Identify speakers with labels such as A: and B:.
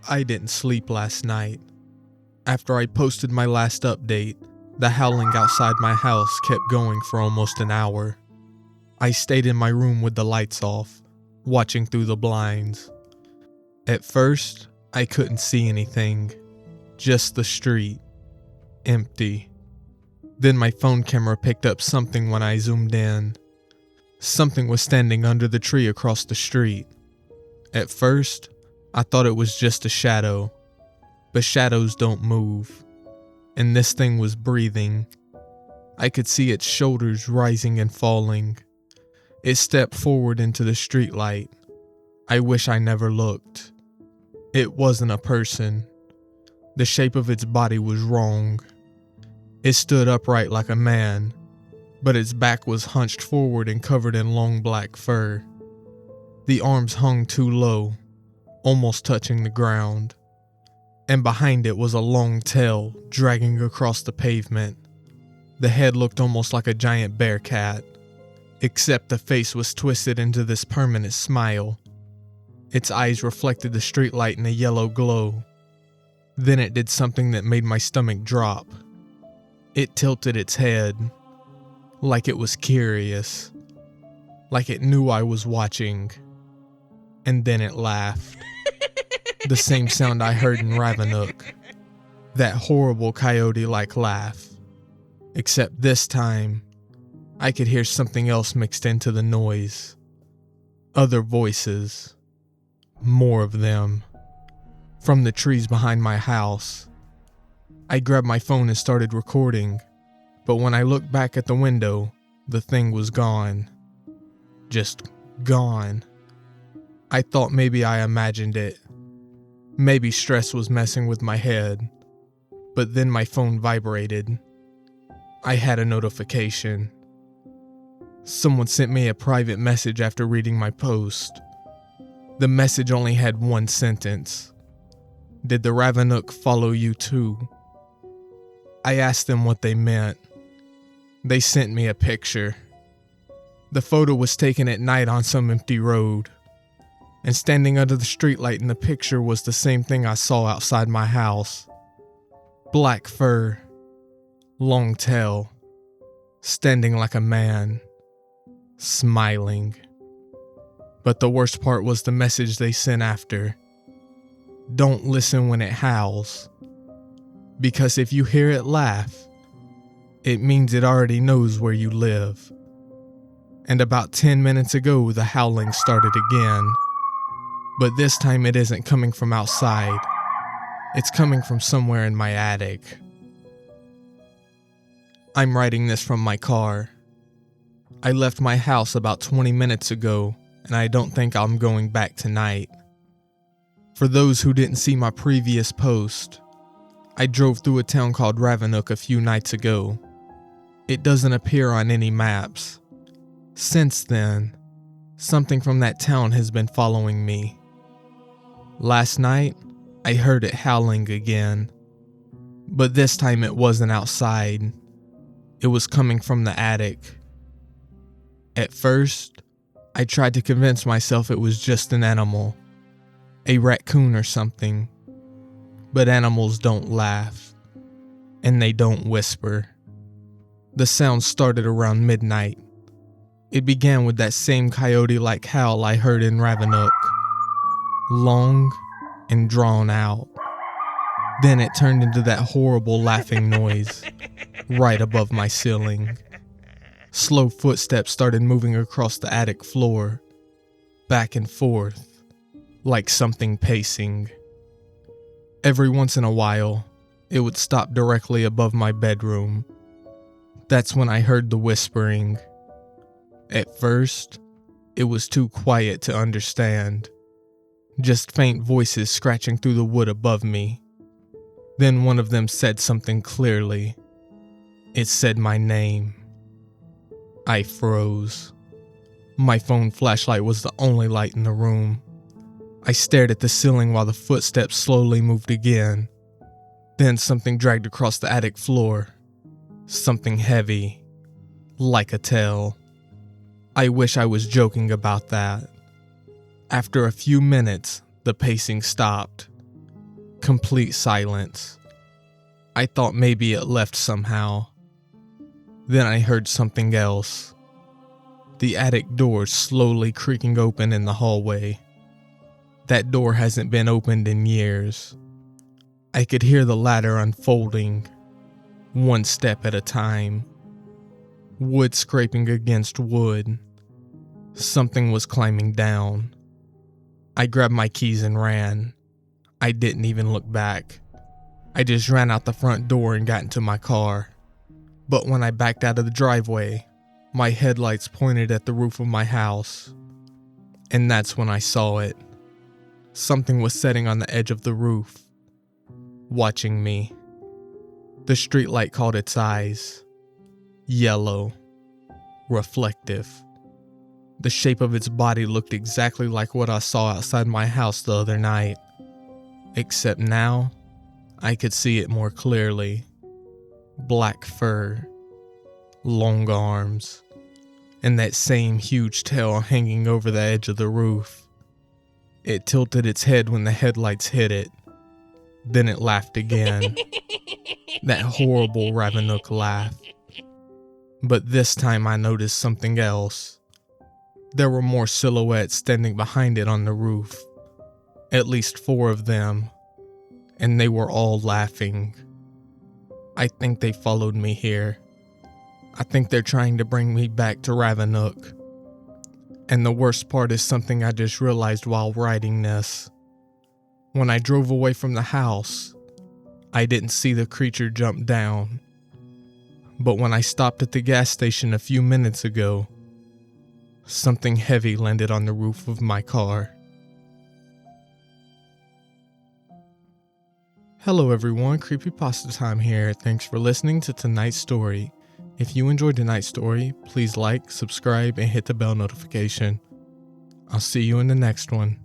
A: I didn't sleep last night. After I posted my last update, the howling outside my house kept going for almost an hour. I stayed in my room with the lights off, watching through the blinds. At first, I couldn't see anything, just the street, empty. Then my phone camera picked up something when I zoomed in. Something was standing under the tree across the street. At first, I thought it was just a shadow, but shadows don't move, and this thing was breathing. I could see its shoulders rising and falling. It stepped forward into the streetlight. I wish I never looked. It wasn't a person. The shape of its body was wrong. It stood upright like a man, but its back was hunched forward and covered in long black fur. The arms hung too low, almost touching the ground, and behind it was a long tail dragging across the pavement. The head looked almost like a giant bear cat, except the face was twisted into this permanent smile. Its eyes reflected the streetlight in a yellow glow. Then it did something that made my stomach drop. It tilted its head, like it was curious, like it knew I was watching, and then it laughed. The same sound I heard in Ravanooke, that horrible coyote-like laugh, except this time, I could hear something else mixed into the noise. Other voices, more of them, from the trees behind my house. I grabbed my phone and started recording, but when I looked back at the window, the thing was gone. Just gone. I thought maybe I imagined it. Maybe stress was messing with my head, but then my phone vibrated. I had a notification. Someone sent me a private message after reading my post. The message only had one sentence. Did the Ravanooke follow you too? I asked them what they meant. They sent me a picture. The photo was taken at night on some empty road, and standing under the streetlight in the picture was the same thing I saw outside my house. Black fur, long tail, standing like a man, smiling. But the worst part was the message they sent after. Don't listen when it howls, because if you hear it laugh, it means it already knows where you live. And about 10 minutes ago, the howling started again. But this time it isn't coming from outside. It's coming from somewhere in my attic. I'm writing this from my car. I left my house about 20 minutes ago, and I don't think I'm going back tonight. For those who didn't see my previous post, I drove through a town called Ravanooke a few nights ago. It doesn't appear on any maps. Since then, something from that town has been following me. Last night, I heard it howling again, but this time it wasn't outside. It was coming from the attic. At first, I tried to convince myself it was just an animal, a raccoon or something, but animals don't laugh, and they don't whisper. The sound started around midnight. It began with that same coyote-like howl I heard in Ravanooke, long and drawn out. Then it turned into that horrible laughing noise right above my ceiling. Slow footsteps started moving across the attic floor, back and forth, like something pacing. Every once in a while, it would stop directly above my bedroom. That's when I heard the whispering. At first, it was too quiet to understand. Just faint voices scratching through the wood above me. Then one of them said something clearly. It said my name. I froze. My phone flashlight was the only light in the room. I stared at the ceiling while the footsteps slowly moved again. Then something dragged across the attic floor. Something heavy, like a tail. I wish I was joking about that. After a few minutes, the pacing stopped. Complete silence. I thought maybe it left somehow. Then I heard something else. The attic door slowly creaking open in the hallway. That door hasn't been opened in years. I could hear the ladder unfolding, one step at a time. Wood scraping against wood. Something was climbing down. I grabbed my keys and ran. I didn't even look back. I just ran out the front door and got into my car. But when I backed out of the driveway, my headlights pointed at the roof of my house. And that's when I saw it. Something was sitting on the edge of the roof, watching me. The streetlight caught its eyes. Yellow. Reflective. The shape of its body looked exactly like what I saw outside my house the other night. Except now, I could see it more clearly. Black fur, long arms, and that same huge tail hanging over the edge of the roof. It tilted its head when the headlights hit it. Then it laughed again. That horrible Ravanooke laugh. But this time I noticed something else. There were more silhouettes standing behind it on the roof. At least 4 of them. And they were all laughing. I think they followed me here. I think they're trying to bring me back to Ravanooke. And the worst part is something I just realized while writing this. When I drove away from the house, I didn't see the creature jump down. But when I stopped at the gas station a few minutes ago, something heavy landed on the roof of my car. Hello everyone, CreepypastaTime here. Thanks for listening to tonight's story. If you enjoyed tonight's story, please like, subscribe, and hit the bell notification. I'll see you in the next one.